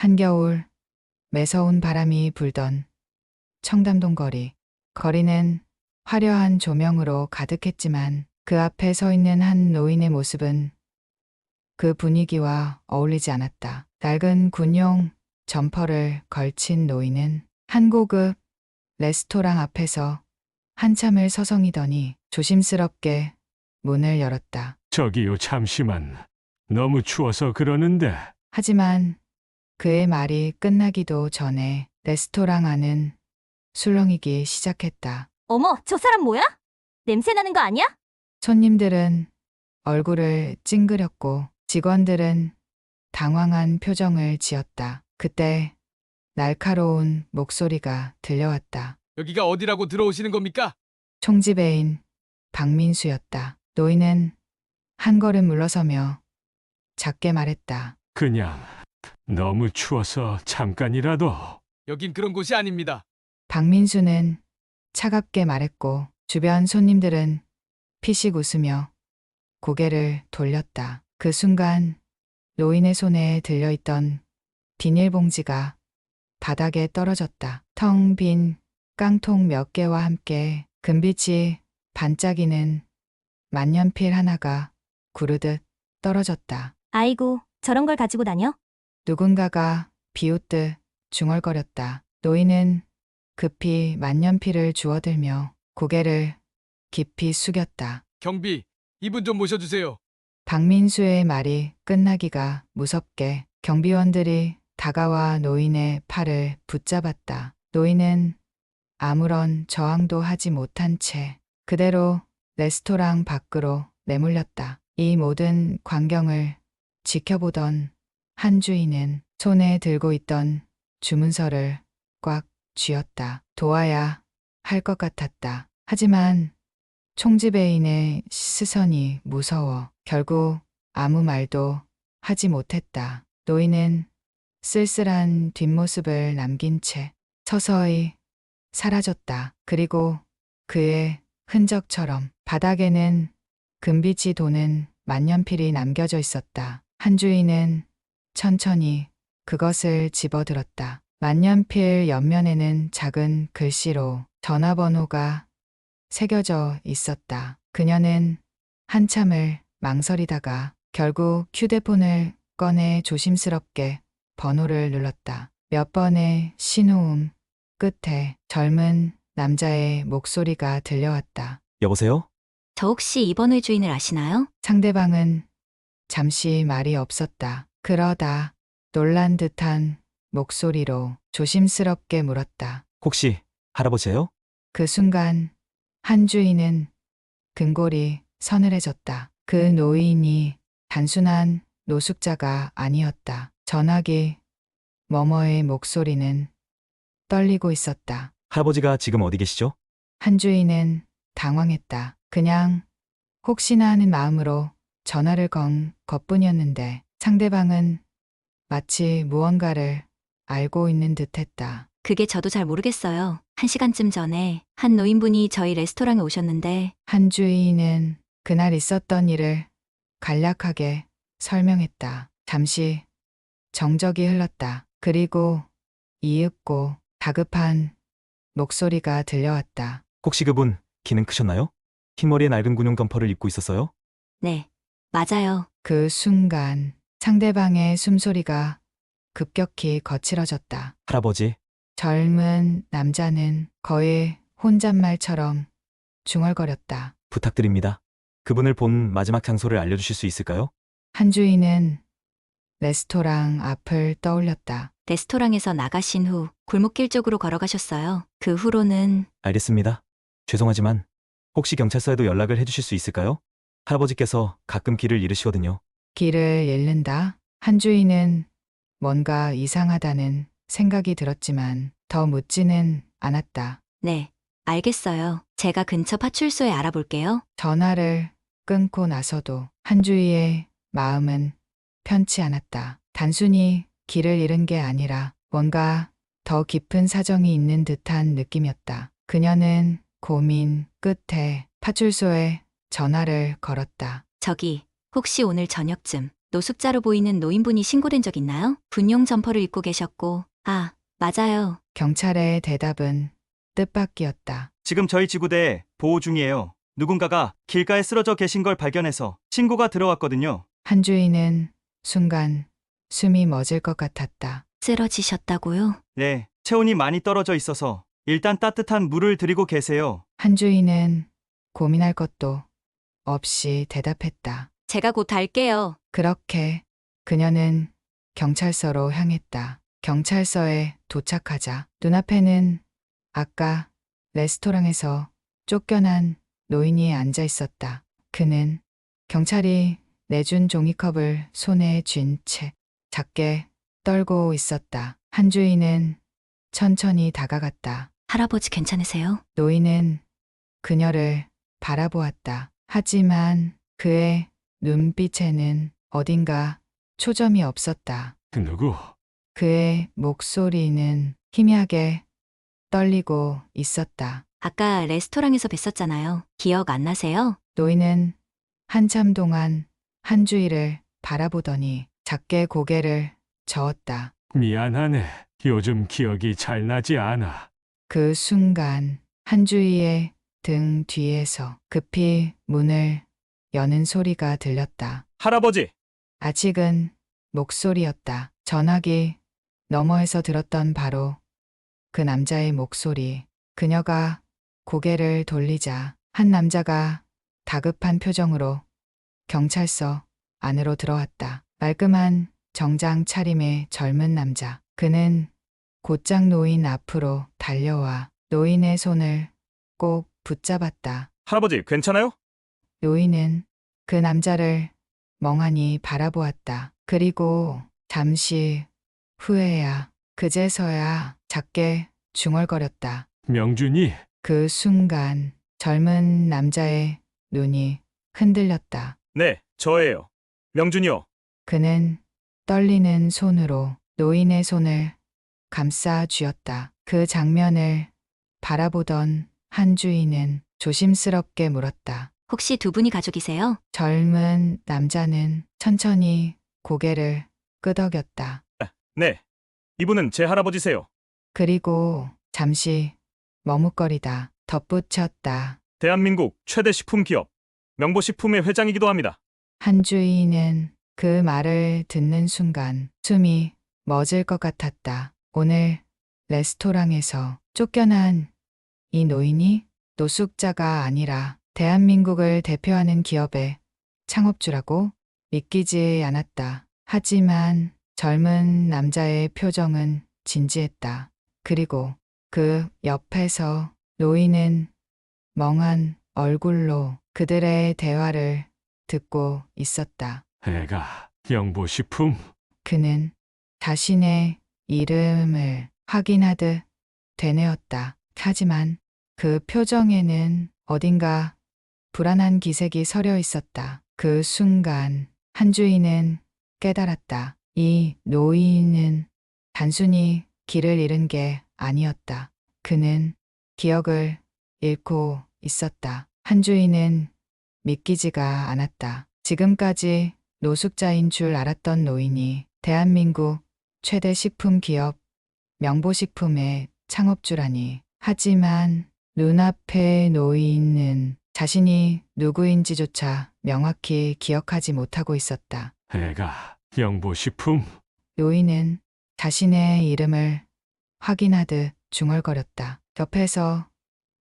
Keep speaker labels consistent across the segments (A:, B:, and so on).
A: 한겨울 매서운 바람이 불던 청담동 거리. 거리는 화려한 조명으로 가득했지만 그 앞에 서 있는 한 노인의 모습은 그 분위기와 어울리지 않았다. 낡은 군용 점퍼를 걸친 노인은 한 고급 레스토랑 앞에서 한참을 서성이더니 조심스럽게 문을 열었다.
B: 저기요, 잠시만. 너무 추워서 그러는데.
A: 하지만 그의 말이 끝나기도 전에 레스토랑 안은 술렁이기 시작했다.
C: 어머, 저 사람 뭐야? 냄새 나는 거 아니야?
A: 손님들은 얼굴을 찡그렸고 직원들은 당황한 표정을 지었다. 그때 날카로운 목소리가 들려왔다.
D: 여기가 어디라고 들어오시는 겁니까?
A: 총지배인 박민수였다. 노인은 한 걸음 물러서며 작게 말했다.
B: 그냥 너무 추워서 잠깐이라도.
D: 여긴 그런 곳이 아닙니다.
A: 박민수는 차갑게 말했고 주변 손님들은 피식 웃으며 고개를 돌렸다. 그 순간 노인의 손에 들려있던 비닐봉지가 바닥에 떨어졌다. 텅 빈 깡통 몇 개와 함께 금빛이 반짝이는 만년필 하나가 구르듯 떨어졌다.
C: 아이고, 저런 걸 가지고 다녀?
A: 누군가가 비웃듯 중얼거렸다. 노인은 급히 만년필을 주워들며 고개를 깊이 숙였다.
D: 경비, 이분 좀 모셔주세요.
A: 박민수의 말이 끝나기가 무섭게 경비원들이 다가와 노인의 팔을 붙잡았다. 노인은 아무런 저항도 하지 못한 채 그대로 레스토랑 밖으로 내몰렸다. 이 모든 광경을 지켜보던 한 주인은 손에 들고 있던 주문서를 꽉 쥐었다. 도와야 할 것 같았다. 하지만 총지배인의 시선이 무서워 결국 아무 말도 하지 못했다. 노인은 쓸쓸한 뒷모습을 남긴 채 서서히 사라졌다. 그리고 그의 흔적처럼 바닥에는 금빛이 도는 만년필이 남겨져 있었다. 한 주인은 천천히 그것을 집어들었다. 만년필 옆면에는 작은 글씨로 전화번호가 새겨져 있었다. 그녀는 한참을 망설이다가 결국 휴대폰을 꺼내 조심스럽게 번호를 눌렀다. 몇 번의 신호음 끝에 젊은 남자의 목소리가 들려왔다.
E: 여보세요?
C: 저 혹시 이번 회 주인을 아시나요?
A: 상대방은 잠시 말이 없었다. 그러다 놀란 듯한 목소리로 조심스럽게 물었다.
E: 혹시 할아버지예요?
A: 그 순간 한 주인은 근골이 서늘해졌다. 그 노인이 단순한 노숙자가 아니었다. 전화기 너머의 목소리는 떨리고 있었다.
E: 할아버지가 지금 어디 계시죠?
A: 한 주인은 당황했다. 그냥 혹시나 하는 마음으로 전화를 건 것뿐이었는데 상대방은 마치 무언가를 알고 있는 듯했다.
C: 그게 저도 잘 모르겠어요. 1시간쯤 전에 한 노인분이 저희 레스토랑에 오셨는데
A: 한 주인은 그날 있었던 일을 간략하게 설명했다. 잠시 정적이 흘렀다. 그리고 이윽고 다급한 목소리가 들려왔다.
E: 혹시 그분 키는 크셨나요? 흰머리에 낡은 군용 점퍼를 입고 있었어요?
C: 네, 맞아요.
A: 그 순간 상대방의 숨소리가 급격히 거칠어졌다.
E: 할아버지,
A: 젊은 남자는 거의 혼잣말처럼 중얼거렸다.
E: 부탁드립니다. 그분을 본 마지막 장소를 알려주실 수 있을까요?
A: 한 주인은 레스토랑 앞을 떠올렸다.
C: 레스토랑에서 나가신 후 골목길 쪽으로 걸어가셨어요. 그 후로는
E: 알겠습니다. 죄송하지만 혹시 경찰서에도 연락을 해주실 수 있을까요? 할아버지께서 가끔 길을 잃으시거든요.
A: 길을 잃는다. 한 주인은 뭔가 이상하다는 생각이 들었지만 더 묻지는 않았다.
C: 네, 알겠어요. 제가 근처 파출소에 알아볼게요.
A: 전화를 끊고 나서도 한 주인의 마음은 편치 않았다. 단순히 길을 잃은 게 아니라 뭔가 더 깊은 사정이 있는 듯한 느낌이었다. 그녀는 고민 끝에 파출소에 전화를 걸었다.
C: 저기, 혹시 오늘 저녁쯤 노숙자로 보이는 노인분이 신고된 적 있나요? 군용 점퍼를 입고 계셨고, 아, 맞아요.
A: 경찰의 대답은 뜻밖이었다.
F: 지금 저희 지구대에 보호 중이에요. 누군가가 길가에 쓰러져 계신 걸 발견해서 신고가 들어왔거든요.
A: 한주인은 순간 숨이 멎을 것 같았다.
C: 쓰러지셨다고요?
F: 네, 체온이 많이 떨어져 있어서 일단 따뜻한 물을 드리고 계세요.
A: 한주인은 고민할 것도 없이 대답했다.
C: 제가 곧 갈게요.
A: 그렇게 그녀는 경찰서로 향했다. 경찰서에 도착하자 눈앞에는 아까 레스토랑에서 쫓겨난 노인이 앉아 있었다. 그는 경찰이 내준 종이컵을 손에 쥔 채 작게 떨고 있었다. 한주인은 천천히 다가갔다.
C: 할아버지 괜찮으세요?
A: 노인은 그녀를 바라보았다. 하지만 그의 눈빛에는 어딘가 초점이 없었다.
B: 누구?
A: 그의 목소리는 희미하게 떨리고 있었다.
C: 아까 레스토랑에서 뵀었잖아요. 기억 안 나세요?
A: 노인은 한참 동안 한주희를 바라보더니 작게 고개를 저었다.
B: 미안하네. 요즘 기억이 잘 나지 않아.
A: 그 순간 한주희의 등 뒤에서 급히 문을 여는 소리가 들렸다.
F: 할아버지!
A: 아직은 목소리였다. 전화기 너머에서 들었던 바로 그 남자의 목소리. 그녀가 고개를 돌리자 한 남자가 다급한 표정으로 경찰서 안으로 들어왔다. 말끔한 정장 차림의 젊은 남자. 그는 곧장 노인 앞으로 달려와 노인의 손을 꼭 붙잡았다.
F: 할아버지, 괜찮아요?
A: 노인은 그 남자를 멍하니 바라보았다. 그리고 잠시 후에야 그제서야 작게 중얼거렸다.
B: 명준이,
A: 그 순간 젊은 남자의 눈이 흔들렸다.
F: 네, 저예요. 명준이요.
A: 그는 떨리는 손으로 노인의 손을 감싸 쥐었다. 그 장면을 바라보던 한주인은 조심스럽게 물었다.
C: 혹시 두 분이 가족이세요?
A: 젊은 남자는 천천히 고개를 끄덕였다.
F: 네, 이분은 제 할아버지세요.
A: 그리고 잠시 머뭇거리다 덧붙였다.
F: 대한민국 최대 식품 기업 명보식품의 회장이기도 합니다.
A: 한주인은 그 말을 듣는 순간 숨이 멎을 것 같았다. 오늘 레스토랑에서 쫓겨난 이 노인이 노숙자가 아니라 대한민국을 대표하는 기업의 창업주라고 믿기지 않았다. 하지만 젊은 남자의 표정은 진지했다. 그리고 그 옆에서 노인은 멍한 얼굴로 그들의 대화를 듣고 있었다.
B: 애가 영보식품.
A: 그는 자신의 이름을 확인하듯 되뇌었다. 하지만 그 표정에는 어딘가 불안한 기색이 서려 있었다. 그 순간 한주인은 깨달았다. 이 노인은 단순히 길을 잃은 게 아니었다. 그는 기억을 잃고 있었다. 한주인은 믿기지가 않았다. 지금까지 노숙자인 줄 알았던 노인이 대한민국 최대 식품 기업 명보식품의 창업주라니. 하지만 눈앞의 노인은 자신이 누구인지조차 명확히 기억하지 못하고 있었다.
B: 애가 영보식품.
A: 노인은 자신의 이름을 확인하듯 중얼거렸다. 옆에서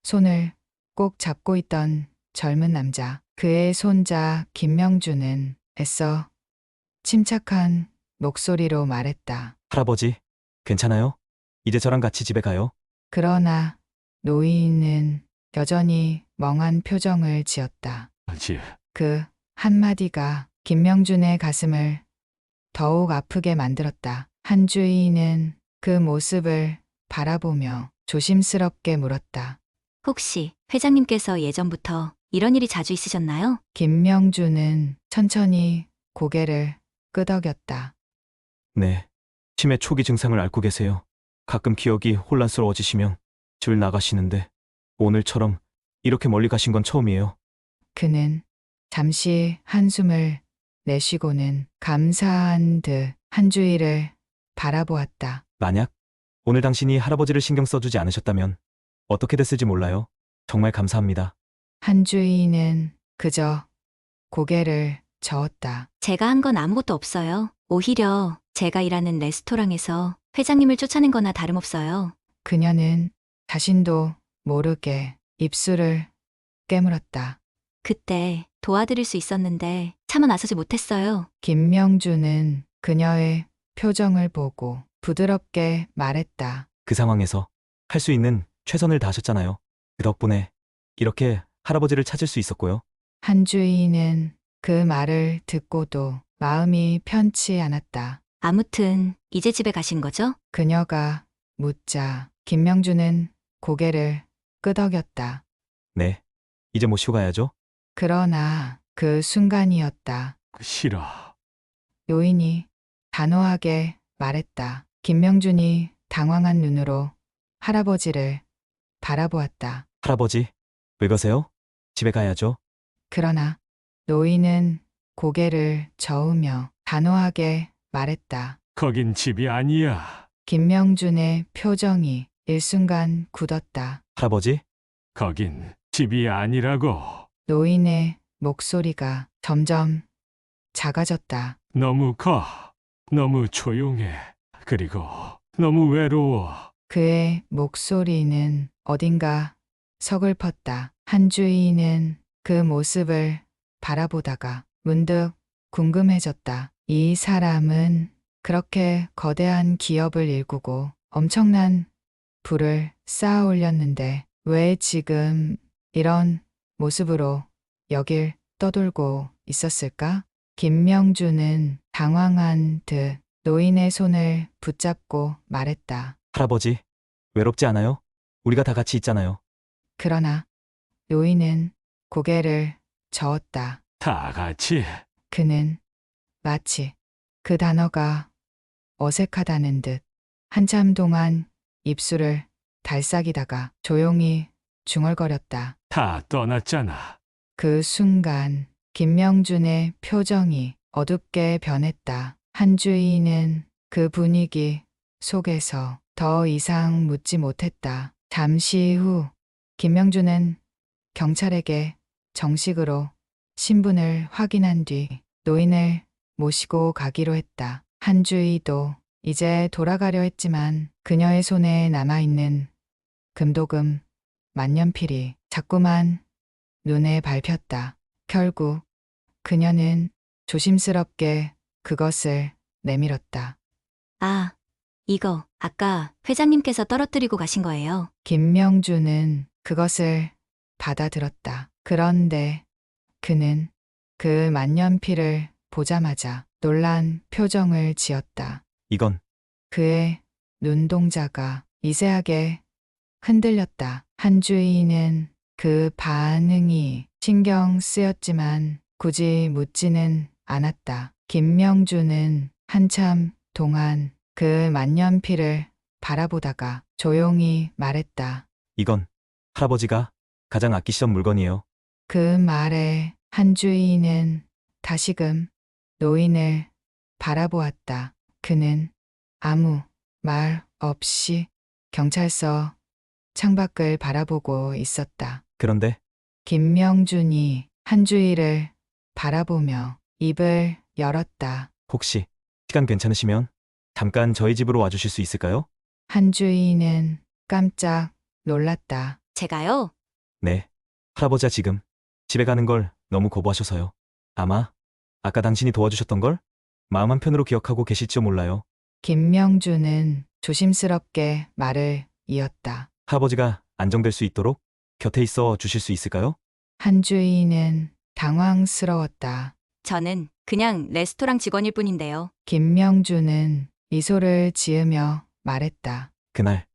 A: 손을 꼭 잡고 있던 젊은 남자. 그의 손자 김명주는 애써 침착한 목소리로 말했다.
E: 할아버지, 괜찮아요? 이제 저랑 같이 집에 가요.
A: 그러나 노인은 여전히 멍한 표정을 지었다.
B: 아직
A: 그 한마디가 김명준의 가슴을 더욱 아프게 만들었다. 한주인은 그 모습을 바라보며 조심스럽게 물었다.
C: 혹시 회장님께서 예전부터 이런 일이 자주 있으셨나요?
A: 김명준은 천천히 고개를 끄덕였다.
E: 네. 치매 초기 증상을 앓고 계세요. 가끔 기억이 혼란스러워지시면 줄 나가시는데 오늘처럼 이렇게 멀리 가신 건 처음이에요.
A: 그는 잠시 한숨을 내쉬고는 감사한 듯 한주희를 바라보았다.
E: 만약 오늘 당신이 할아버지를 신경 써주지 않으셨다면 어떻게 됐을지 몰라요. 정말 감사합니다.
A: 한주희는 그저 고개를 저었다.
C: 제가 한 건 아무것도 없어요. 오히려 제가 일하는 레스토랑에서 회장님을 쫓아낸 거나 다름없어요.
A: 그녀는 자신도 모르게 입술을 깨물었다.
C: 그때 도와드릴 수 있었는데 차마 나서지 못했어요.
A: 김명주는 그녀의 표정을 보고 부드럽게 말했다.
E: 그 상황에서 할 수 있는 최선을 다하셨잖아요. 그 덕분에 이렇게 할아버지를 찾을 수 있었고요.
A: 한주희는 그 말을 듣고도 마음이 편치 않았다.
C: 아무튼 이제 집에 가신 거죠?
A: 그녀가 묻자 김명주는 고개를 끄덕였다.
E: 네. 이제 모시고 가야죠.
A: 그러나 그 순간이었다.
B: 싫어.
A: 요인이 단호하게 말했다. 김명준이 당황한 눈으로 할아버지를 바라보았다.
E: 할아버지, 왜 가세요? 집에 가야죠.
A: 그러나 노인은 고개를 저으며 단호하게 말했다.
B: 거긴 집이 아니야.
A: 김명준의 표정이 일순간 굳었다.
E: 할아버지,
B: 거긴 집이 아니라고.
A: 노인의 목소리가 점점 작아졌다.
B: 너무 커. 너무 조용해. 그리고 너무 외로워.
A: 그의 목소리는 어딘가 서글펐다. 한주희는 그 모습을 바라보다가 문득 궁금해졌다. 이 사람은 그렇게 거대한 기업을 일구고 엄청난 부를 쌓아 올렸는데 왜 지금 이런 모습으로 여길 떠돌고 있었을까? 김명주는 당황한 듯 노인의 손을 붙잡고 말했다.
E: 할아버지, 외롭지 않아요? 우리가 다 같이 있잖아요.
A: 그러나 노인은 고개를 저었다.
B: 다 같이.
A: 그는 마치 그 단어가 어색하다는 듯 한참 동안 입술을 달싹이다가 조용히 중얼거렸다.
B: 다 떠났잖아.
A: 그 순간 김명준의 표정이 어둡게 변했다. 한주희는 그 분위기 속에서 더 이상 묻지 못했다. 잠시 후 김명준은 경찰에게 정식으로 신분을 확인한 뒤 노인을 모시고 가기로 했다. 한주희도 이제 돌아가려 했지만 그녀의 손에 남아있는 금도금 만년필이 자꾸만 눈에 밟혔다. 결국 그녀는 조심스럽게 그것을 내밀었다.
C: 아, 이거 아까 회장님께서 떨어뜨리고 가신 거예요.
A: 김명주는 그것을 받아들었다. 그런데 그는 그 만년필을 보자마자 놀란 표정을 지었다.
E: 이건
A: 그의 눈동자가 미세하게 흔들렸다. 한주희는 그 반응이 신경 쓰였지만 굳이 묻지는 않았다. 김명주는 한참 동안 그 만년필을 바라보다가 조용히 말했다.
E: 이건 할아버지가 가장 아끼시던 물건이에요.
A: 그 말에 한주희는 다시금 노인을 바라보았다. 그는 아무 말 없이 경찰서 창밖을 바라보고 있었다.
E: 그런데
A: 김명준이 한주희를 바라보며 입을 열었다.
E: 혹시 시간 괜찮으시면 잠깐 저희 집으로 와주실 수 있을까요?
A: 한주희는 깜짝 놀랐다.
C: 제가요?
E: 네. 할아버지가 지금 집에 가는 걸 너무 거부하셔서요. 아마 아까 당신이 도와주셨던 걸 마음 한편으로 기억하고 계실지도 몰라요.
A: 김명준은 조심스럽게 말을 이었다.
E: 할아버지가 안정될 수 있도록 곁에 있어 주실 수 있을까요?
A: 한주희는 당황스러웠다.
C: 저는 그냥 레스토랑 직원일 뿐인데요.
A: 김명준은 미소를 지으며 말했다.
E: 그날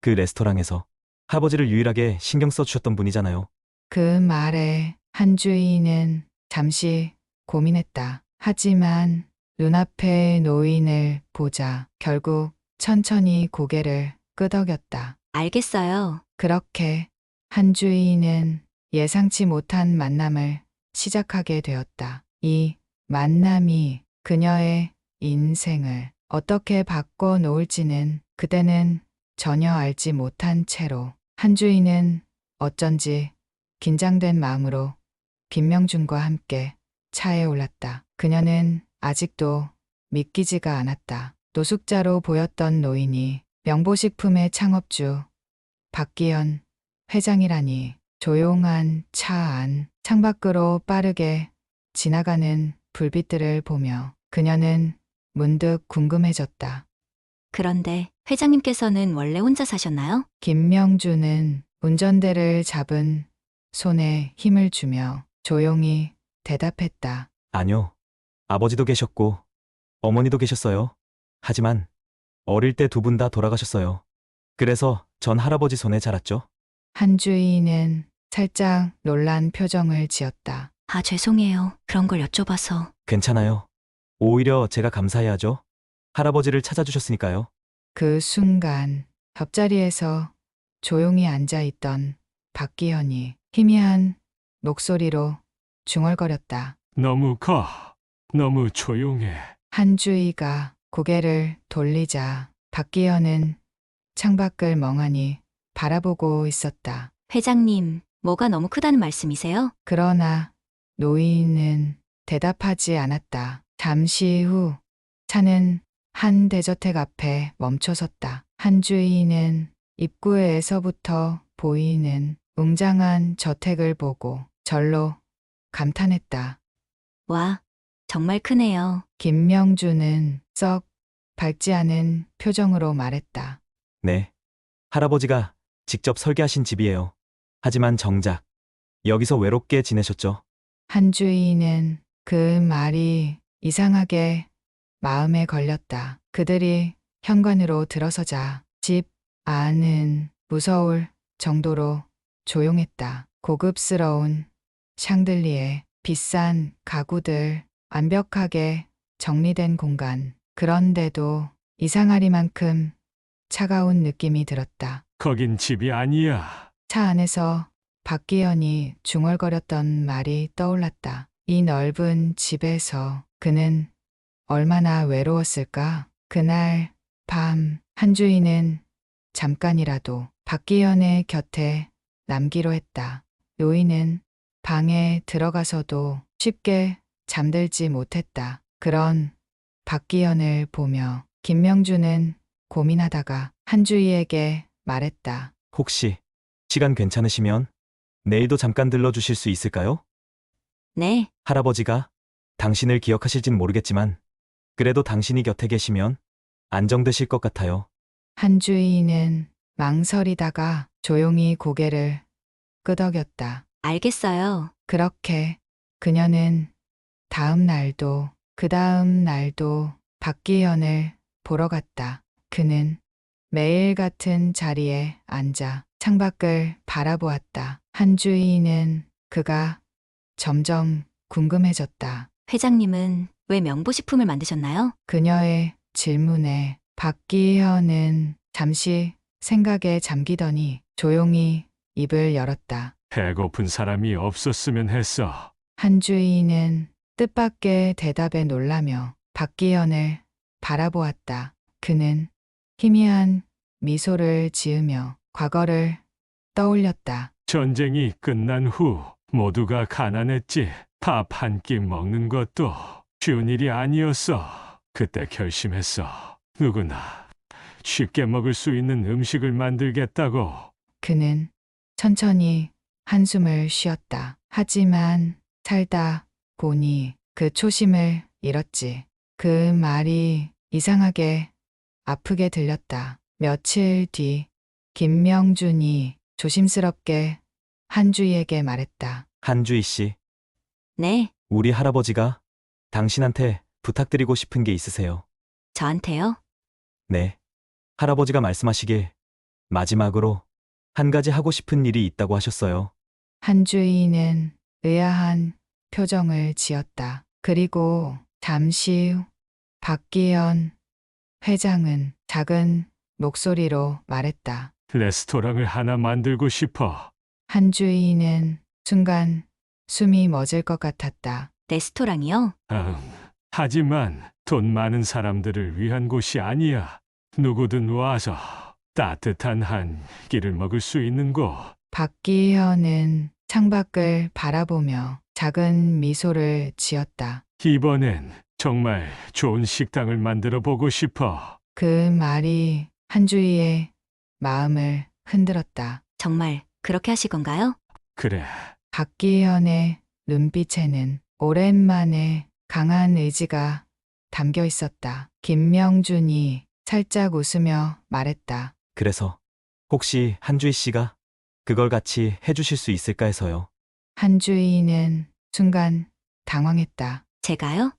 E: 그 레스토랑에서 할아버지를 유일하게 신경 써주셨던 분이잖아요.
A: 그 말에 한주희는 잠시 고민했다. 하지만 눈앞의 노인을 보자 결국 천천히 고개를 끄덕였다.
C: 알겠어요.
A: 그렇게 한주희는 예상치 못한 만남을 시작하게 되었다. 이 만남이 그녀의 인생을 어떻게 바꿔 놓을지는 그때는 전혀 알지 못한 채로 한주희는 어쩐지 긴장된 마음으로 김명준과 함께 차에 올랐다. 그녀는 아직도 믿기지가 않았다. 노숙자로 보였던 노인이 명보식품의 창업주 박기현 회장이라니. 조용한 차 안 창밖으로 빠르게 지나가는 불빛들을 보며 그녀는 문득 궁금해졌다.
C: 그런데 회장님께서는 원래 혼자 사셨나요?
A: 김명준은 운전대를 잡은 손에 힘을 주며 조용히 대답했다.
E: 아니요. 아버지도 계셨고 어머니도 계셨어요. 하지만 어릴 때 두 분 다 돌아가셨어요. 그래서 전 할아버지 손에 자랐죠.
A: 한주희는 살짝 놀란 표정을 지었다.
C: 아, 죄송해요. 그런 걸 여쭤봐서.
E: 괜찮아요. 오히려 제가 감사해야죠. 할아버지를 찾아주셨으니까요.
A: 그 순간 옆자리에서 조용히 앉아 있던 박기현이 희미한 목소리로 중얼거렸다.
B: 너무 커. 너무 조용해.
A: 한주희가 고개를 돌리자 박기현은 창밖을 멍하니 바라보고 있었다.
C: 회장님, 뭐가 너무 크다는 말씀이세요?
A: 그러나 노인은 대답하지 않았다. 잠시 후 차는 한 대저택 앞에 멈춰섰다. 한주희는 입구에서부터 보이는 웅장한 저택을 보고 절로 감탄했다.
C: 와, 정말 크네요.
A: 김명준은 썩 밝지 않은 표정으로 말했다.
E: 네. 할아버지가 직접 설계하신 집이에요. 하지만 정작 여기서 외롭게 지내셨죠.
A: 한주희는 그 말이 이상하게 마음에 걸렸다. 그들이 현관으로 들어서자 집 안은 무서울 정도로 조용했다. 고급스러운 샹들리에 비싼 가구들, 완벽하게 정리된 공간. 그런데도 이상하리만큼 차가운 느낌이 들었다.
B: 거긴 집이 아니야.
A: 차 안에서 박기현이 중얼거렸던 말이 떠올랐다. 이 넓은 집에서 그는 얼마나 외로웠을까? 그날 밤 한주희는 잠깐이라도 박기현의 곁에 남기로 했다. 노인은 방에 들어가서도 쉽게 잠들지 못했다. 그런 박기현을 보며 김명준은 고민하다가 한주희에게 말했다.
E: 혹시 시간 괜찮으시면 내일도 잠깐 들러주실 수 있을까요?
C: 네,
E: 할아버지가 당신을 기억하실진 모르겠지만 그래도 당신이 곁에 계시면 안정되실 것 같아요.
A: 한주희는 망설이다가 조용히 고개를 끄덕였다.
C: 알겠어요.
A: 그렇게 그녀는 다음 날도 그 다음 날도 박기현을 보러 갔다. 그는 매일 같은 자리에 앉아 창밖을 바라보았다. 한주희는 그가 점점 궁금해졌다.
C: 회장님은 왜 명보식품을 만드셨나요?
A: 그녀의 질문에 박기현은 잠시 생각에 잠기더니 조용히 입을 열었다.
B: 배고픈 사람이 없었으면 했어.
A: 한주희는 뜻밖의 대답에 놀라며 박기현을 바라보았다. 그는 희미한 미소를 지으며 과거를 떠올렸다.
B: 전쟁이 끝난 후 모두가 가난했지. 밥 한 끼 먹는 것도 쉬운 일이 아니었어. 그때 결심했어. 누구나 쉽게 먹을 수 있는 음식을 만들겠다고.
A: 그는 천천히 한숨을 쉬었다. 하지만 살다 보니 그 초심을 잃었지. 그 말이 이상하게 아프게 들렸다. 며칠 뒤 김명준이 조심스럽게 한주희에게 말했다.
E: 한주희 씨,
C: 네,
E: 우리 할아버지가 당신한테 부탁드리고 싶은 게 있으세요.
C: 저한테요?
E: 네. 할아버지가 말씀하시길 마지막으로 한 가지 하고 싶은 일이 있다고 하셨어요.
A: 한주희는 의아한 표정을 지었다. 그리고 잠시 후 박기현 회장은 작은 목소리로 말했다.
B: 레스토랑을 하나 만들고 싶어.
A: 한주희는 순간 숨이 멎을 것 같았다.
C: 레스토랑이요?
B: 하지만 돈 많은 사람들을 위한 곳이 아니야. 누구든 와서 따뜻한 한 끼를 먹을 수 있는 곳.
A: 박기현은 창밖을 바라보며 작은 미소를 지었다.
B: 이번엔 정말 좋은 식당을 만들어 보고 싶어.
A: 그 말이 한주희의 마음을 흔들었다.
C: 정말 그렇게 하실 건가요?
B: 그래,
A: 박기현의 눈빛에는 오랜만에 강한 의지가 담겨 있었다. 김명준이 살짝 웃으며 말했다.
E: 그래서 혹시 한주희 씨가 그걸 같이 해주실 수 있을까 해서요.
A: 한주희는 순간 당황했다.
C: 제가요?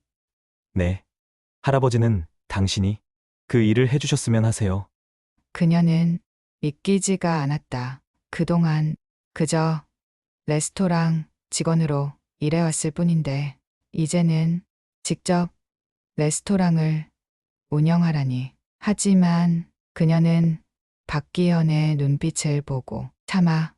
E: 네. 할아버지는 당신이 그 일을 해주셨으면 하세요.
A: 그녀는 믿기지가 않았다. 그동안 그저 레스토랑 직원으로 일해왔을 뿐인데 이제는 직접 레스토랑을 운영하라니. 하지만 그녀는 박기현의 눈빛을 보고 차마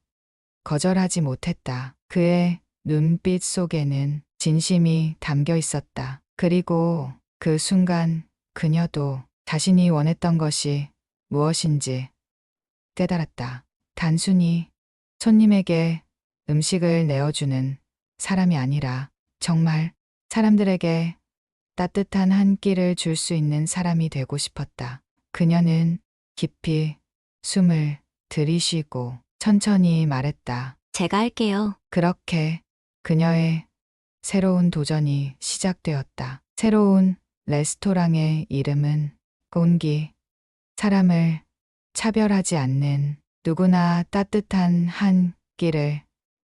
A: 거절하지 못했다. 그의 눈빛 속에는 진심이 담겨 있었다. 그리고 그 순간 그녀도 자신이 원했던 것이 무엇인지 깨달았다. 단순히 손님에게 음식을 내어주는 사람이 아니라 정말 사람들에게 따뜻한 한 끼를 줄 수 있는 사람이 되고 싶었다. 그녀는 깊이 숨을 들이쉬고 천천히 말했다.
C: 제가 할게요.
A: 그렇게 그녀의 새로운 도전이 시작되었다. 새로운 레스토랑의 이름은 온기, 사람을 차별하지 않는 누구나 따뜻한 한 끼를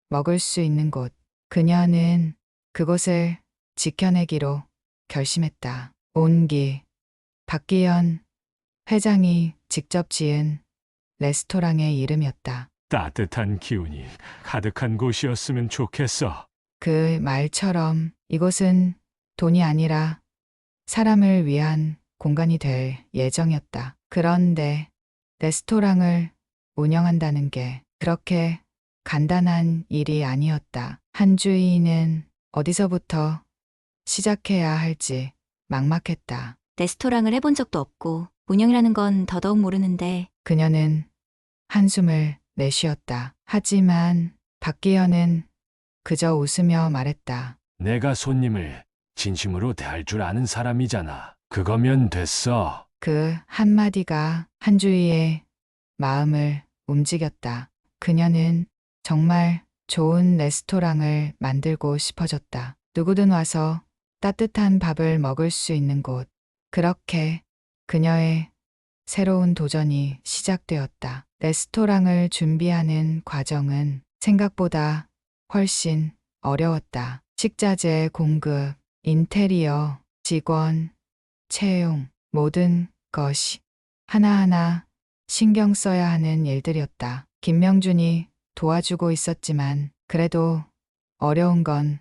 A: 먹을 수 있는 곳. 그녀는 그곳을 지켜내기로 결심했다. 온기, 박기현 회장이 직접 지은 레스토랑의 이름이었다.
B: 따뜻한 기운이 가득한 곳이었으면 좋겠어.
A: 그 말처럼 이곳은 돈이 아니라 사람을 위한 공간이 될 예정이었다. 그런데 레스토랑을 운영한다는 게 그렇게 간단한 일이 아니었다. 한주희는 어디서부터 시작해야 할지 막막했다.
C: 레스토랑을 해본 적도 없고 운영이라는 건 더더욱 모르는데
A: 그녀는 한숨을 내쉬었다. 하지만 박기현은 그저 웃으며 말했다.
B: 내가 손님을 진심으로 대할 줄 아는 사람이잖아. 그거면 됐어.
A: 그 한마디가 한주희의 마음을 움직였다. 그녀는 정말 좋은 레스토랑을 만들고 싶어졌다. 누구든 와서 따뜻한 밥을 먹을 수 있는 곳. 그렇게 그녀의 새로운 도전이 시작되었다. 레스토랑을 준비하는 과정은 생각보다 훨씬 어려웠다. 식자재 공급, 인테리어, 직원, 채용, 모든 것이 하나하나 신경 써야 하는 일들이었다. 김명준이 도와주고 있었지만 그래도 어려운 건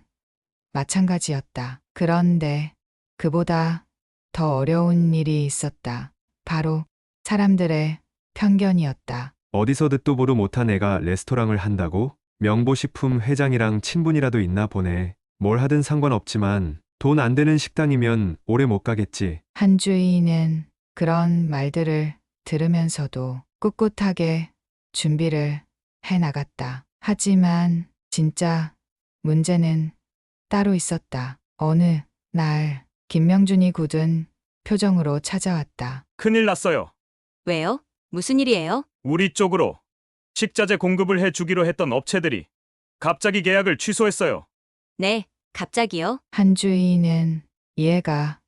A: 마찬가지였다. 그런데 그보다 더 어려운 일이 있었다. 바로 사람들의 편견이었다.
G: 어디서 듣도 보도 못한 애가 레스토랑을 한다고? 명보식품 회장이랑 친분이라도 있나 보네. 뭘 하든 상관없지만 돈 안 되는 식당이면 오래 못 가겠지.
A: 한주희는 그런 말들을 들으면서도 꿋꿋하게 준비를 해 나갔다. 하지만 진짜 문제는 따로 있었다. 어느 날 김명준이 굳은 표정으로 찾아왔다.
F: 큰일 났어요.
C: 왜요? 무슨 일이에요?
F: 우리 쪽으로 식자재 공급을 해주기로 했던 업체들이 갑자기 계약을 취소했어요.
C: 네, 갑자기요?
A: 한주희는 이해가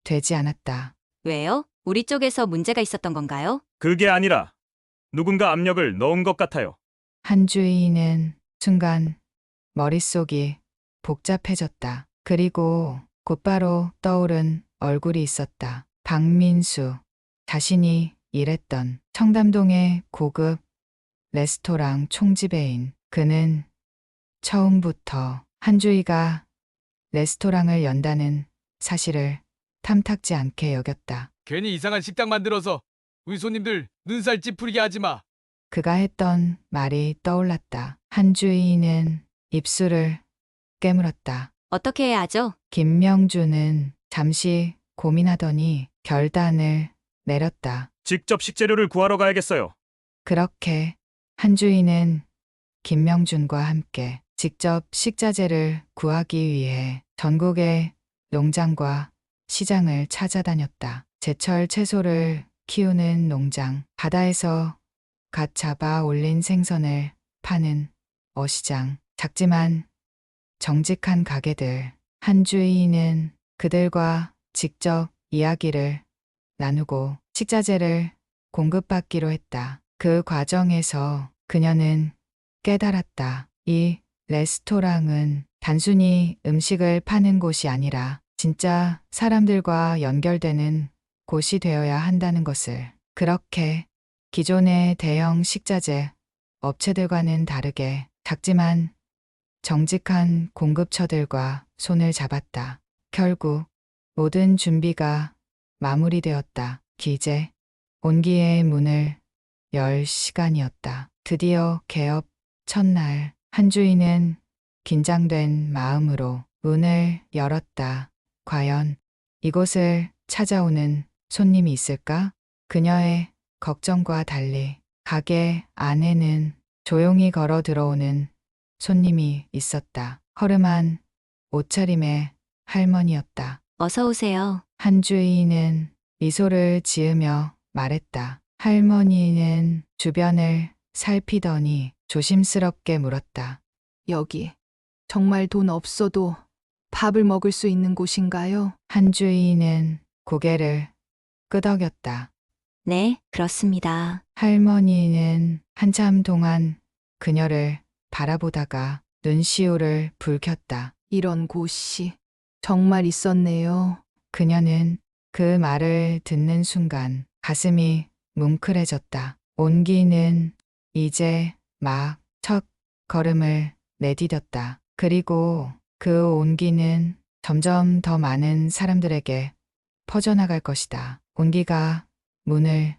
A: 되지 않았다.
C: 왜요? 우리 쪽에서 문제가 있었던 건가요?
F: 그게 아니라 누군가 압력을 넣은 것 같아요.
A: 한주희는 순간 머릿속이 복잡해졌다. 그리고 곧바로 떠오른 얼굴이 있었다. 박민수. 자신이 일했던 청담동의 고급 레스토랑 총지배인. 그는 처음부터 한주희가 레스토랑을 연다는 사실을 탐탁지 않게 여겼다.
D: 괜히 이상한 식당 만들어서 우리 손님들 눈살 찌푸리게 하지 마.
A: 그가 했던 말이 떠올랐다. 한주희는 입술을 깨물었다.
C: 어떻게 해야 하죠?
A: 김명준은 잠시 고민하더니 결단을 내렸다.
F: 직접 식재료를 구하러 가야겠어요.
A: 그렇게 한주인은 김명준과 함께 직접 식자재를 구하기 위해 전국의 농장과 시장을 찾아다녔다. 제철 채소를 키우는 농장, 바다에서 갓 잡아 올린 생선을 파는 어시장, 작지만 정직한 가게들. 한주인은 그들과 직접 이야기를 나누고 식자재를 공급받기로 했다. 그 과정에서 그녀는 깨달았다. 이 레스토랑은 단순히 음식을 파는 곳이 아니라 진짜 사람들과 연결되는 곳이 되어야 한다는 것을. 그렇게 기존의 대형 식자재 업체들과는 다르게 작지만 정직한 공급처들과 손을 잡았다. 결국 모든 준비가 마무리되었다. 기재 온기의 문을 열 시간이었다. 드디어 개업 첫날 한주인은 긴장된 마음으로 문을 열었다. 과연 이곳을 찾아오는 손님이 있을까? 그녀의 걱정과 달리 가게 안에는 조용히 걸어 들어오는 손님이 있었다. 허름한 옷차림의 할머니였다.
C: 어서 오세요.
A: 한주인은 미소를 지으며 말했다. 할머니는 주변을 살피더니 조심스럽게 물었다.
H: 여기 정말 돈 없어도 밥을 먹을 수 있는 곳인가요?
A: 한주인은 고개를 끄덕였다.
C: 네, 그렇습니다.
A: 할머니는 한참 동안 그녀를 바라보다가 눈시울을 붉혔다.
H: 이런 곳이 정말 있었네요.
A: 그녀는 그 말을 듣는 순간 가슴이 뭉클해졌다. 온기는 이제 막 첫 걸음을 내디뎠다. 그리고 그 온기는 점점 더 많은 사람들에게 퍼져나갈 것이다. 온기가 문을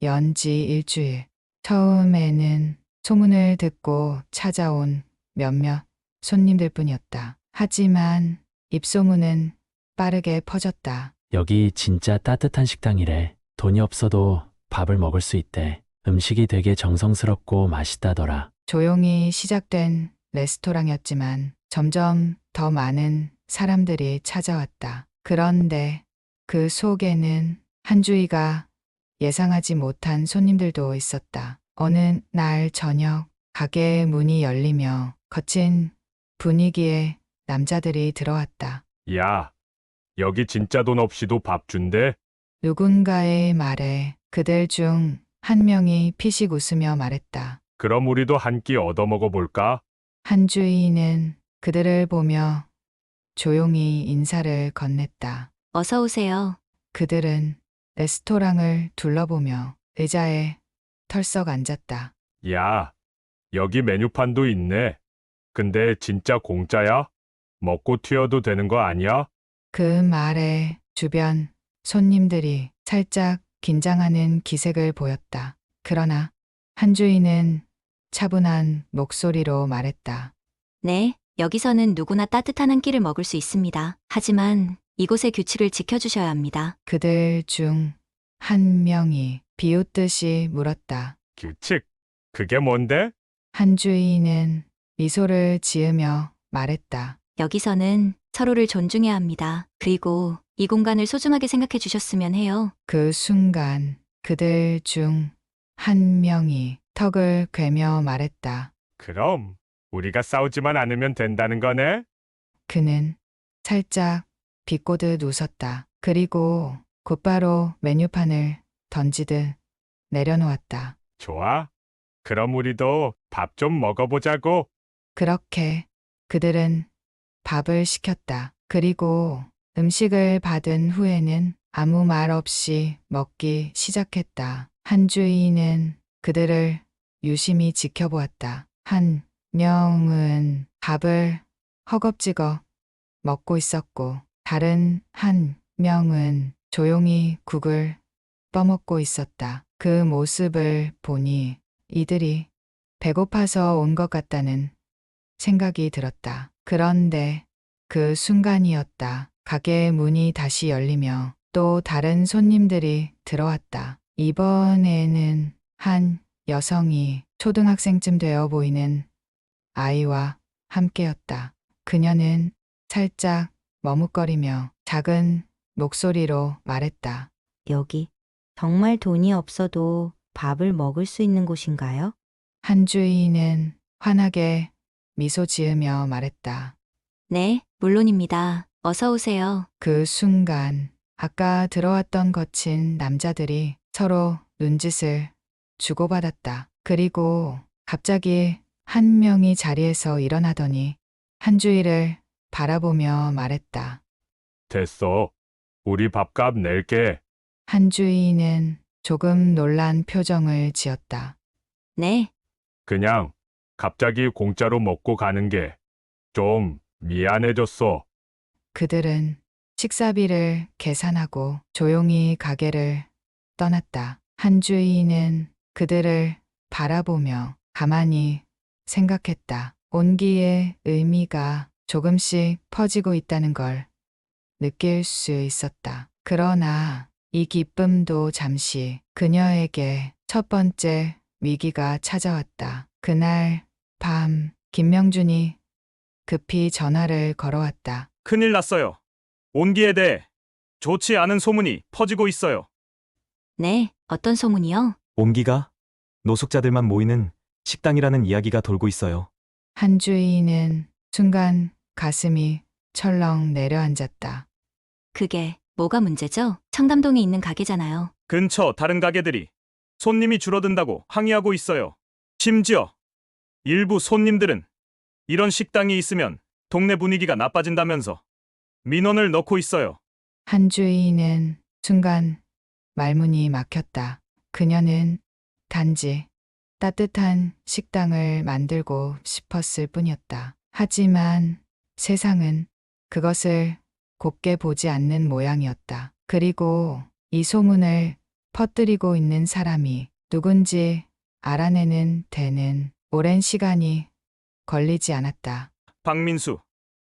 A: 연 지 일주일. 처음에는 소문을 듣고 찾아온 몇몇 손님들 뿐이었다. 하지만 입소문은 빠르게 퍼졌다.
I: 여기 진짜 따뜻한 식당이래. 돈이 없어도 밥을 먹을 수 있대. 음식이 되게 정성스럽고 맛있다더라.
A: 조용히 시작된 레스토랑이었지만 점점 더 많은 사람들이 찾아왔다. 그런데 그 속에는 한주희가 예상하지 못한 손님들도 있었다. 어느 날 저녁 가게의 문이 열리며 거친 분위기에 남자들이 들어왔다.
B: 야, 여기 진짜 돈 없이도 밥 준대?
A: 누군가의 말에 그들 중 한 명이 피식 웃으며 말했다.
B: 그럼 우리도 한 끼 얻어먹어 볼까?
A: 한주희는 그들을 보며 조용히 인사를 건넸다.
C: 어서 오세요.
A: 그들은 레스토랑을 둘러보며 의자에 털썩 앉았다.
B: 야, 여기 메뉴판도 있네. 근데 진짜 공짜야? 먹고 튀어도 되는 거 아니야?
A: 그 말에 주변 손님들이 살짝 긴장하는 기색을 보였다. 그러나 한주인은 차분한 목소리로 말했다.
C: 네, 여기서는 누구나 따뜻한 한 끼를 먹을 수 있습니다. 하지만 이곳의 규칙을 지켜주셔야 합니다.
A: 그들 중 한 명이 비웃듯이 물었다.
B: 규칙? 그게 뭔데?
A: 한주인은 미소를 지으며 말했다.
C: 여기서는 서로를 존중해야 합니다. 그리고 이 공간을 소중하게 생각해 주셨으면 해요.
A: 그 순간 그들 중 한 명이 턱을 괴며 말했다.
B: 그럼 우리가 싸우지만 않으면 된다는 거네?
A: 그는 살짝 비꼬듯 웃었다. 그리고 곧바로 메뉴판을 던지듯 내려놓았다.
B: 좋아. 그럼 우리도 밥 좀 먹어보자고.
A: 그렇게 그들은 밥을 시켰다. 그리고 음식을 받은 후에는 아무 말 없이 먹기 시작했다. 한주인은 그들을 유심히 지켜보았다. 한 명은 밥을 허겁지겁 먹고 있었고 다른 한 명은 조용히 국을 떠먹고 있었다. 그 모습을 보니 이들이 배고파서 온 것 같다는 생각이 들었다. 그런데 그 순간이었다. 가게의 문이 다시 열리며 또 다른 손님들이 들어왔다. 이번에는 한 여성이 초등학생쯤 되어 보이는 아이와 함께였다. 그녀는 살짝 머뭇거리며 작은 목소리로 말했다.
J: 여기 정말 돈이 없어도 밥을 먹을 수 있는 곳인가요?
A: 한주인은 환하게 미소 지으며 말했다.
C: 네, 물론입니다. 어서 오세요.
A: 그 순간 아까 들어왔던 거친 남자들이 서로 눈짓을 주고받았다. 그리고 갑자기 한 명이 자리에서 일어나더니 한주일을 바라보며 말했다.
B: 됐어. 우리 밥값 낼게.
A: 한주인은 조금 놀란 표정을 지었다.
C: 네,
B: 그냥 갑자기 공짜로 먹고 가는 게 좀 미안해졌어.
A: 그들은 식사비를 계산하고 조용히 가게를 떠났다. 한주인은 그들을 바라보며 가만히 생각했다. 온기의 의미가 조금씩 퍼지고 있다는 걸 느낄 수 있었다. 그러나 이 기쁨도 잠시 그녀에게 첫 번째 위기가 찾아왔다. 그날 밤 김명준이 급히 전화를 걸어왔다.
F: 큰일 났어요. 온기에 대해 좋지 않은 소문이 퍼지고 있어요.
C: 네, 어떤 소문이요?
E: 온기가 노숙자들만 모이는 식당이라는 이야기가 돌고 있어요.
A: 한주인은 순간 가슴이 철렁 내려앉았다.
C: 그게 뭐가 문제죠? 청담동에 있는 가게잖아요.
F: 근처 다른 가게들이 손님이 줄어든다고 항의하고 있어요. 심지어 일부 손님들은 이런 식당이 있으면 동네 분위기가 나빠진다면서 민원을 넣고 있어요.
A: 한주인은 순간 말문이 막혔다. 그녀는 단지 따뜻한 식당을 만들고 싶었을 뿐이었다. 하지만 세상은 그것을 곱게 보지 않는 모양이었다. 그리고 이 소문을 퍼뜨리고 있는 사람이 누군지 알아내는 데는 오랜 시간이 걸리지 않았다.
F: 박민수,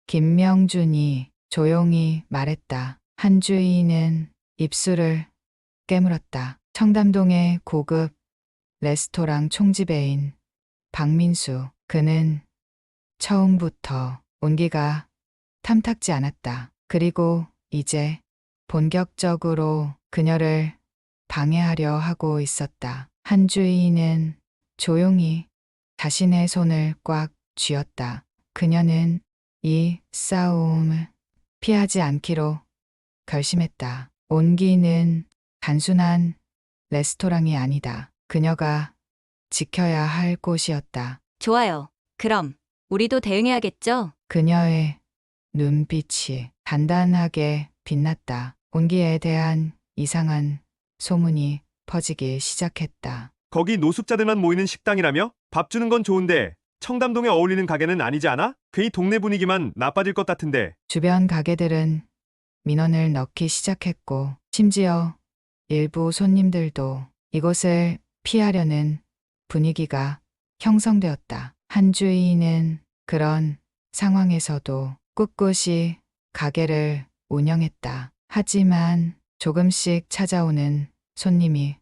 A: 김명준이 조용히 말했다. 한주인은 입술을 깨물었다. 청담동의 고급 레스토랑 총지배인 박민수. 그는 처음부터 온기가 탐탁지 않았다. 그리고 이제 본격적으로 그녀를 방해하려 하고 있었다. 한주인은 조용히 자신의 손을 꽉 쥐었다. 그녀는 이 싸움을 피하지 않기로 결심했다. 온기는 단순한 레스토랑이 아니다. 그녀가 지켜야 할 곳이었다.
C: 좋아요. 그럼 우리도 대응해야겠죠?
A: 그녀의 눈빛이 단단하게 빛났다. 온기에 대한 이상한 소문이 퍼지기 시작했다.
G: 거기 노숙자들만 모이는 식당이라며? 밥 주는 건 좋은데 청담동에 어울리는 가게는 아니지 않아? 괜히 동네 분위기만 나빠질 것 같은데.
A: 주변 가게들은 민원을 넣기 시작했고 심지어 일부 손님들도 이곳을 피하려는 분위기가 형성되었다. 한주인은 그런 상황에서도 꿋꿋이 가게를 운영했다. 하지만 조금씩 찾아오는 손님이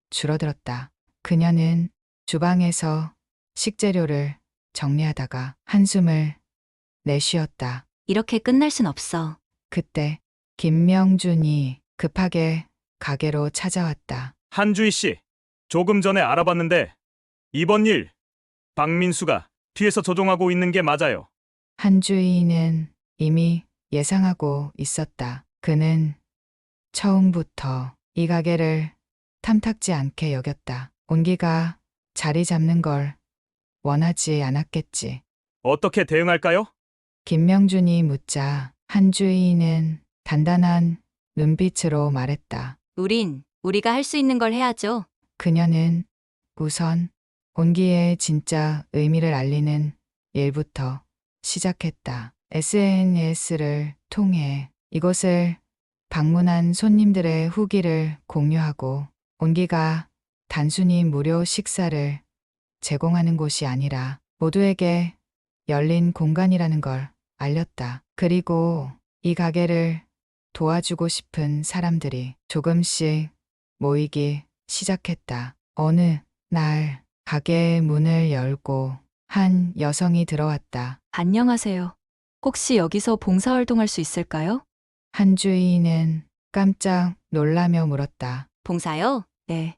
A: 줄어들었다. 그녀는 주방에서 식재료를 정리하다가 한숨을 내쉬었다.
C: 이렇게 끝날 순 없어.
A: 그때 김명준이 급하게 가게로 찾아왔다.
F: 한주희 씨, 조금 전에 알아봤는데 이번 일 박민수가 뒤에서 조종하고 있는 게 맞아요.
A: 한주인은 이미 예상하고 있었다. 그는 처음부터 이 가게를 탐탁지 않게 여겼다. 온기가 자리 잡는 걸 원하지 않았겠지.
F: 어떻게 대응할까요?
A: 김명준이 묻자 한주인은 단단한 눈빛으로 말했다.
C: 우린 우리가 할 수 있는 걸 해야죠.
A: 그녀는 우선 온기의 진짜 의미를 알리는 일부터 시작했다. SNS를 통해 이곳을 방문한 손님들의 후기를 공유하고 온기가 단순히 무료 식사를 제공하는 곳이 아니라 모두에게 열린 공간이라는 걸 알렸다. 그리고 이 가게를 도와주고 싶은 사람들이 조금씩 모이기 시작했다. 어느 날 가게 문을 열고 한 여성이 들어왔다.
C: 안녕하세요. 혹시 여기서 봉사활동할 수 있을까요?
A: 한 주인은 깜짝 놀라며 물었다.
C: 봉사요? 네.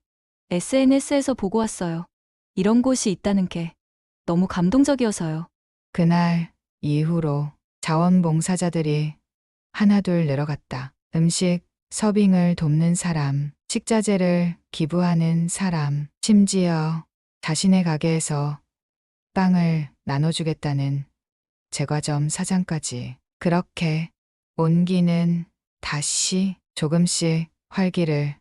C: SNS에서 보고 왔어요. 이런 곳이 있다는 게 너무 감동적이어서요.
A: 그날 이후로 자원봉사자들이 하나둘 늘어갔다. 음식 서빙을 돕는 사람, 식자재를 기부하는 사람, 심지어 자신의 가게에서 빵을 나눠주겠다는 제과점 사장까지. 그렇게 온기는 다시 조금씩 활기를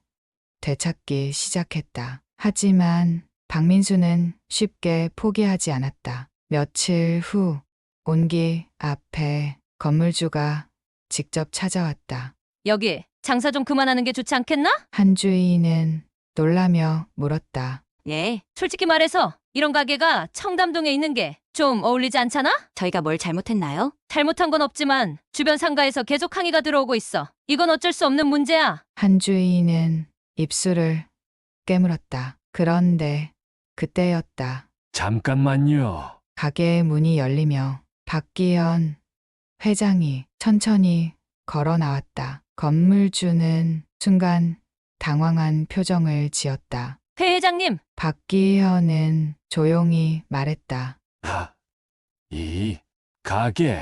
A: 되찾기 시작했다. 하지만 박민수는 쉽게 포기하지 않았다. 며칠 후 온기 앞에 건물주가 직접 찾아왔다.
K: 여기 장사 좀 그만하는 게 좋지 않겠나?
A: 한 주인은 놀라며 물었다.
K: 예, 솔직히 말해서 이런 가게가 청담동에 있는 게 좀 어울리지 않잖아?
C: 저희가 뭘 잘못했나요?
K: 잘못한 건 없지만 주변 상가에서 계속 항의가 들어오고 있어. 이건 어쩔 수 없는 문제야.
A: 한 주인은 입술을 깨물었다. 그런데 그때였다.
B: 잠깐만요.
A: 가게의 문이 열리며 박기현 회장이 천천히 걸어 나왔다. 건물주는 순간 당황한 표정을 지었다.
K: 회 회장님,
A: 박기현은 조용히 말했다.
B: 이 가게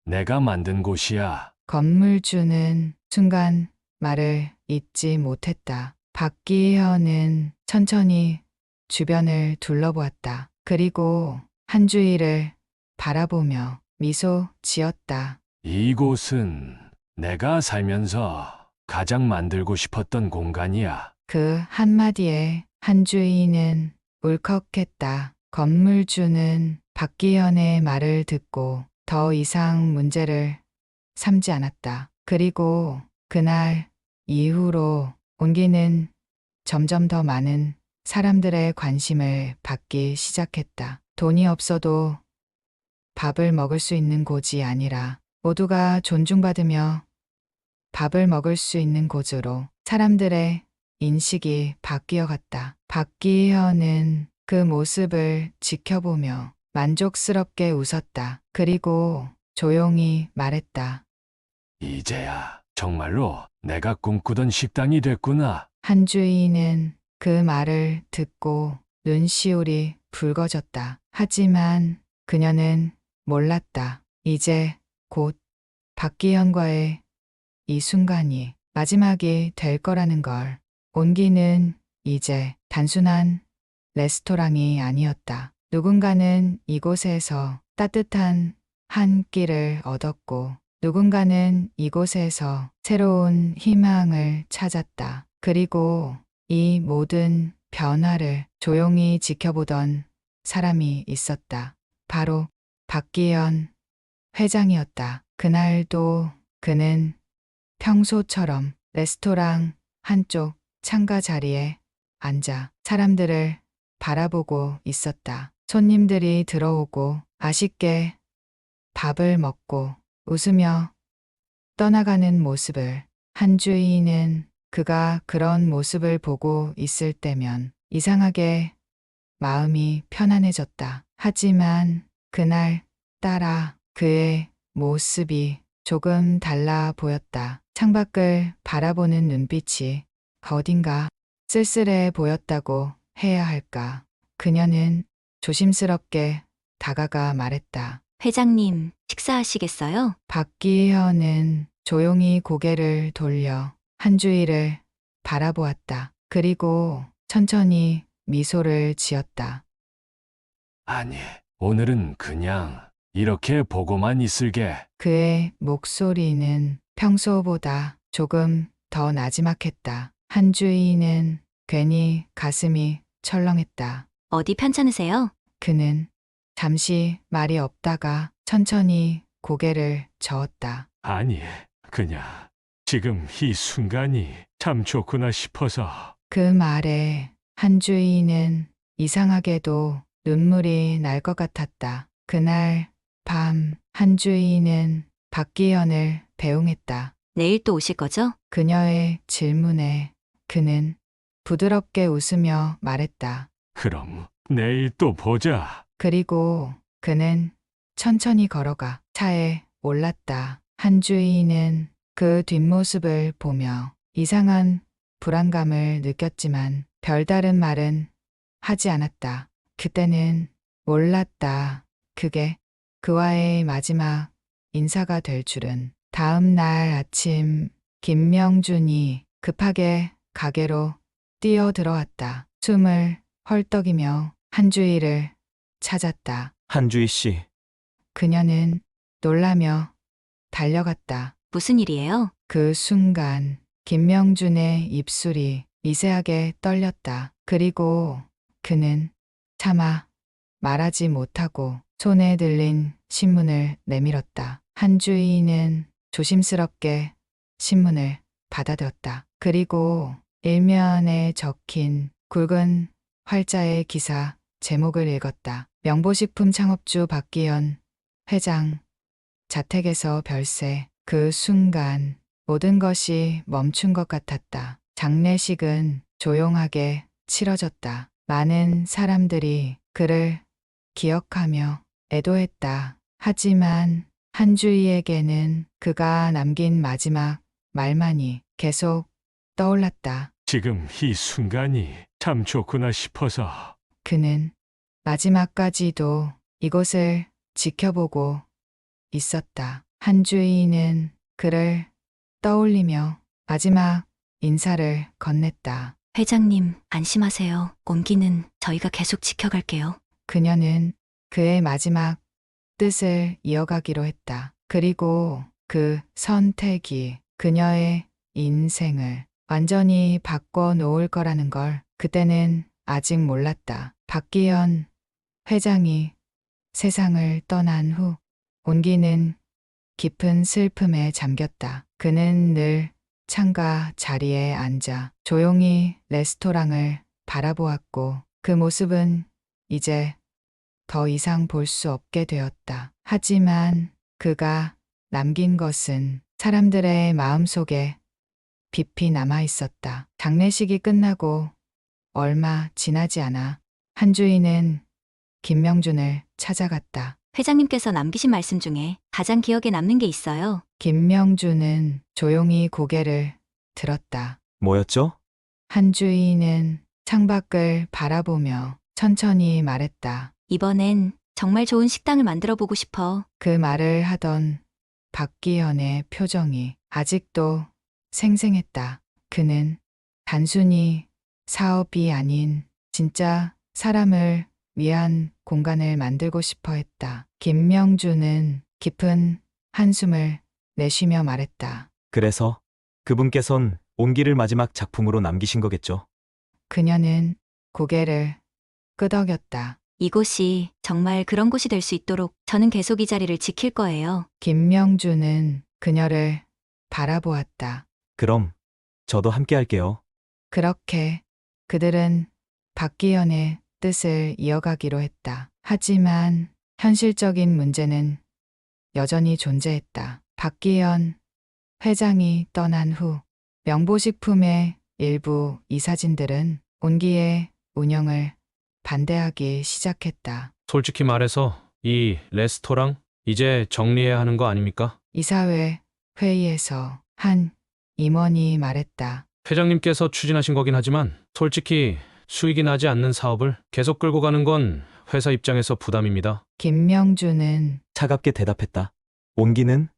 B: 내가 만든 곳이야.
A: 건물주는 순간 말을 잇지 못했다. 박기현은 천천히 주변을 둘러보았다. 그리고 한주일을 바라보며 미소 지었다.
B: 이곳은 내가 살면서 가장 만들고 싶었던 공간이야.
A: 그 한마디에 한주인은 울컥했다. 건물주는 박기현의 말을 듣고 더 이상 문제를 삼지 않았다. 그리고 그날 이후로 온기는 점점 더 많은 사람들의 관심을 받기 시작했다. 돈이 없어도 밥을 먹을 수 있는 곳이 아니라 모두가 존중받으며 밥을 먹을 수 있는 곳으로 사람들의 인식이 바뀌어 갔다. 박기현은 그 모습을 지켜보며 만족스럽게 웃었다. 그리고 조용히 말했다.
B: 이제야 정말로 내가 꿈꾸던 식당이 됐구나.
A: 한주인은 그 말을 듣고 눈시울이 붉어졌다. 하지만 그녀는 몰랐다. 이제 곧 박기현과의 이 순간이 마지막이 될 거라는 걸. 온기는 이제 단순한 레스토랑이 아니었다. 누군가는 이곳에서 따뜻한 한 끼를 얻었고 누군가는 이곳에서 새로운 희망을 찾았다. 그리고 이 모든 변화를 조용히 지켜보던 사람이 있었다. 바로 박기현 회장이었다. 그날도 그는 평소처럼 레스토랑 한쪽 창가 자리에 앉아 사람들을 바라보고 있었다. 손님들이 들어오고 아쉽게 밥을 먹고 웃으며 떠나가는 모습을 한주인은 그가 그런 모습을 보고 있을 때면 이상하게 마음이 편안해졌다. 하지만 그날 따라 그의 모습이 조금 달라 보였다. 창밖을 바라보는 눈빛이 어딘가 쓸쓸해 보였다고 해야 할까. 그녀는 조심스럽게 다가가 말했다.
C: 회장님, 식사하시겠어요?
A: 박기현은 조용히 고개를 돌려 한주일을 바라보았다. 그리고 천천히 미소를 지었다.
B: 아니, 오늘은 그냥 이렇게 보고만 있을게.
A: 그의 목소리는 평소보다 조금 더 나지막했다. 한주인은 괜히 가슴이 철렁했다.
C: 어디 편찮으세요?
A: 그는 잠시 말이 없다가 천천히 고개를 저었다.
B: 아니, 그냥 지금 이 순간이 참 좋구나 싶어서.
A: 그 말에 한주인은 이상하게도 눈물이 날 것 같았다. 그날 밤 한주인은 박기현을 배웅했다.
C: 내일 또 오실 거죠?
A: 그녀의 질문에 그는 부드럽게 웃으며 말했다.
B: 그럼 내일 또 보자.
A: 그리고 그는 천천히 걸어가 차에 올랐다. 한주희는 그 뒷모습을 보며 이상한 불안감을 느꼈지만 별다른 말은 하지 않았다. 그때는 몰랐다. 그게 그와의 마지막 인사가 될 줄은. 다음 날 아침 김명준이 급하게 가게로 뛰어들어왔다. 숨을 헐떡이며 한주희를 찾았다.
E: 한주희 씨,
A: 그녀는 놀라며 달려갔다.
C: 무슨 일이에요?
A: 그 순간 김명준의 입술이 미세하게 떨렸다. 그리고 그는 차마 말하지 못하고 손에 들린 신문을 내밀었다. 한주희는 조심스럽게 신문을 받아들었다. 그리고 일면에 적힌 굵은 활자의 기사 제목을 읽었다. 명보식품 창업주 박기현 회장 자택에서 별세. 그 순간 모든 것이 멈춘 것 같았다. 장례식은 조용하게 치러졌다. 많은 사람들이 그를 기억하며 애도했다. 하지만 한주희에게는 그가 남긴 마지막 말만이 계속 떠올랐다.
B: 지금 이 순간이 참 좋구나 싶어서.
A: 그는 마지막까지도 이곳을 지켜보고 있었다. 한주희는 그를 떠올리며 마지막 인사를 건넸다.
C: 회장님, 안심하세요. 옮기는 저희가 계속 지켜갈게요.
A: 그녀는 그의 마지막 뜻을 이어가기로 했다. 그리고 그 선택이 그녀의 인생을 완전히 바꿔 놓을 거라는 걸 그때는 아직 몰랐다. 박기현 회장이 세상을 떠난 후 온기는 깊은 슬픔에 잠겼다. 그는 늘 창가 자리에 앉아 조용히 레스토랑을 바라보았고 그 모습은 이제 더 이상 볼 수 없게 되었다. 하지만 그가 남긴 것은 사람들의 마음속에 깊이 남아 있었다. 장례식이 끝나고 얼마 지나지 않아 한주희는 김명준을 찾아갔다.
C: 회장님께서 남기신 말씀 중에 가장 기억에 남는 게 있어요.
A: 김명준은 조용히 고개를 들었다.
E: 뭐였죠?
A: 한주희는 창밖을 바라보며 천천히 말했다.
C: 이번엔 정말 좋은 식당을 만들어 보고 싶어.
A: 그 말을 하던 박기현의 표정이 아직도 생생했다. 그는 단순히 사업이 아닌 진짜 사람을 위한 공간을 만들고 싶어 했다. 김명준은 깊은 한숨을 내쉬며 말했다.
E: 그래서 그분께선 온기를 마지막 작품으로 남기신 거겠죠?
A: 그녀는 고개를 끄덕였다.
C: 이곳이 정말 그런 곳이 될 수 있도록 저는 계속 이 자리를 지킬 거예요.
A: 김명준은 그녀를 바라보았다.
E: 그럼 저도 함께 할게요.
A: 그렇게 그들은 박기현의 뜻을 이어가기로 했다. 하지만 현실적인 문제는 여전히 존재했다. 박기현 회장이 떠난 후 명보식품의 일부 이사진들은 온기의 운영을 반대하기 시작했다.
L: 솔직히 말해서 이 레스토랑 이제 정리해야 하는 거 아닙니까?
A: 이사회 회의에서 한 임원이 말했다.
L: 회장님께서 추진하신 거긴 하지만 솔직히 수익이 나지 않는 사업을 계속 끌고 가는 건 회사 입장에서 부담입니다.
A: 김명준은
E: 차갑게 대답했다. 온기는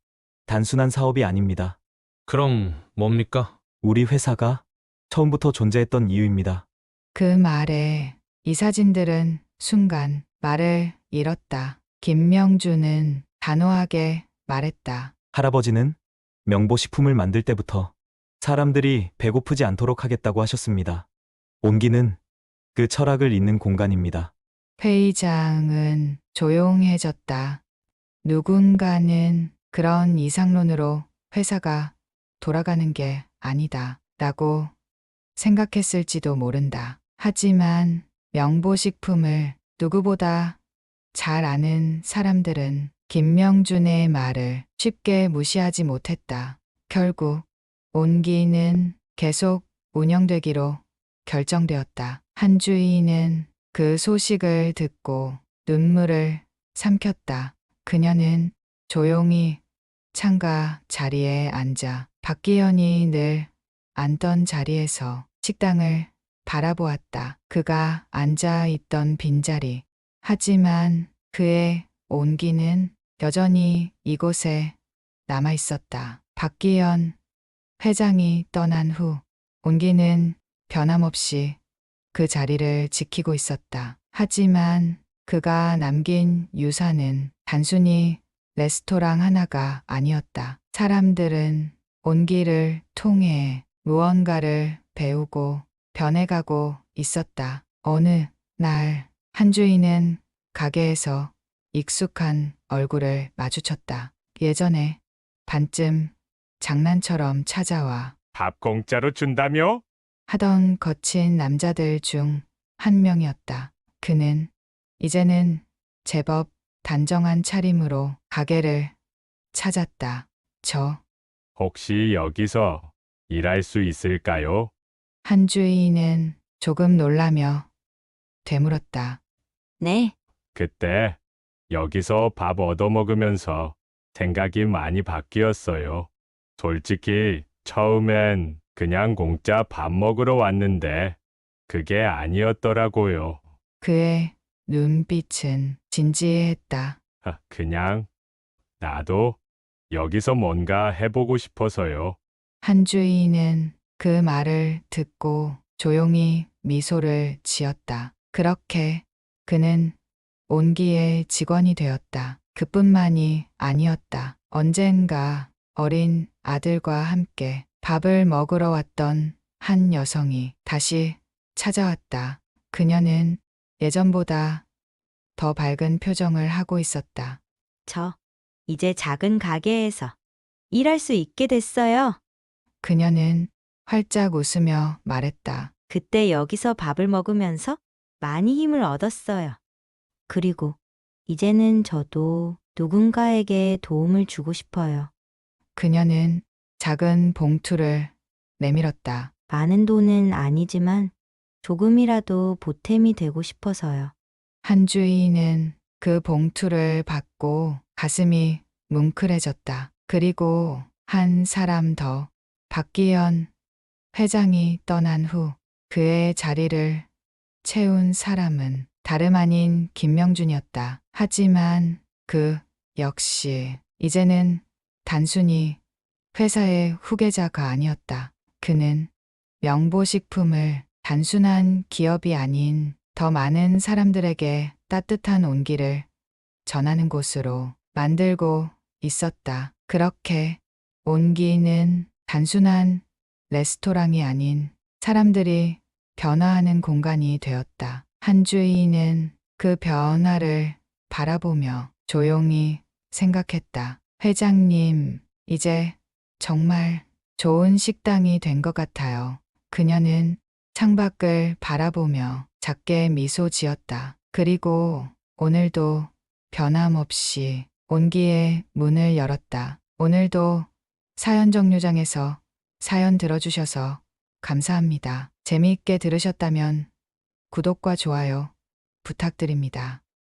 E: 단순한 사업이 아닙니다.
L: 그럼 뭡니까?
E: 우리 회사가 처음부터 존재했던 이유입니다.
A: 그 말에 이사진들은 순간 말을 잃었다. 김명준은 단호하게 말했다.
E: 할아버지는 명보식품을 만들 때부터 사람들이 배고프지 않도록 하겠다고 하셨습니다. 온기는 그 철학을 잇는 공간입니다.
A: 회의장은 조용해졌다. 누군가는 그런 이상론으로 회사가 돌아가는 게 아니다 라고 생각했을지도 모른다. 하지만 명보식품을 누구보다 잘 아는 사람들은 김명준의 말을 쉽게 무시하지 못했다. 결국 온기는 계속 운영되기로 결정되었다. 한주희는 그 소식을 듣고 눈물을 삼켰다. 그녀는 조용히 창가 자리에 앉아 박기현이 늘 앉던 자리에서 식당을 바라보았다. 그가 앉아 있던 빈자리. 하지만 그의 온기는 여전히 이곳에 남아 있었다. 박기현 회장이 떠난 후 온기는 변함없이 그 자리를 지키고 있었다. 하지만 그가 남긴 유산은 단순히 레스토랑 하나가 아니었다. 사람들은 온기를 통해 무언가를 배우고 변해가고 있었다. 어느 날 한주희는 가게에서 익숙한 얼굴을 마주쳤다. 예전에 반쯤 장난처럼 찾아와
B: 밥 공짜로 준다며?
A: 하던 거친 남자들 중 한 명이었다. 그는 이제는 제법 단정한 차림으로 가게를 찾았다. 저
B: 혹시 여기서 일할 수 있을까요?
A: 한주희는 조금 놀라며 되물었다.
C: 네,
B: 그때 여기서 밥 얻어먹으면서 생각이 많이 바뀌었어요. 솔직히 처음엔 그냥 공짜 밥 먹으러 왔는데 그게 아니었더라고요.
A: 그의 눈빛은 진지했다.
B: 그냥 나도 여기서 뭔가 해보고 싶어서요.
A: 한주희는 그 말을 듣고 조용히 미소를 지었다. 그렇게 그는 온기의 직원이 되었다. 그뿐만이 아니었다. 언젠가 어린 아들과 함께 밥을 먹으러 왔던 한 여성이 다시 찾아왔다. 그녀는 예전보다 더 밝은 표정을 하고 있었다.
J: 저 이제 작은 가게에서 일할 수 있게 됐어요.
A: 그녀는 활짝 웃으며 말했다.
J: 그때 여기서 밥을 먹으면서 많이 힘을 얻었어요. 그리고 이제는 저도 누군가에게 도움을 주고 싶어요.
A: 그녀는 작은 봉투를 내밀었다.
J: 많은 돈은 아니지만 조금이라도 보탬이 되고 싶어서요.
A: 한주희는 그 봉투를 받고 가슴이 뭉클해졌다. 그리고 한 사람 더. 박기현 회장이 떠난 후 그의 자리를 채운 사람은 다름 아닌 김명준이었다. 하지만 그 역시 이제는 단순히 회사의 후계자가 아니었다. 그는 명보식품을 단순한 기업이 아닌 더 많은 사람들에게 따뜻한 온기를 전하는 곳으로 만들고 있었다. 그렇게 온기는 단순한 레스토랑이 아닌 사람들이 변화하는 공간이 되었다. 한주희는 그 변화를 바라보며 조용히 생각했다. 회장님, 이제 정말 좋은 식당이 된 것 같아요. 그녀는 창밖을 바라보며 작게 미소 지었다. 그리고 오늘도 변함없이 온기의 문을 열었다. 오늘도 사연 정류장에서 사연 들어주셔서 감사합니다. 재미있게 들으셨다면 구독과 좋아요 부탁드립니다.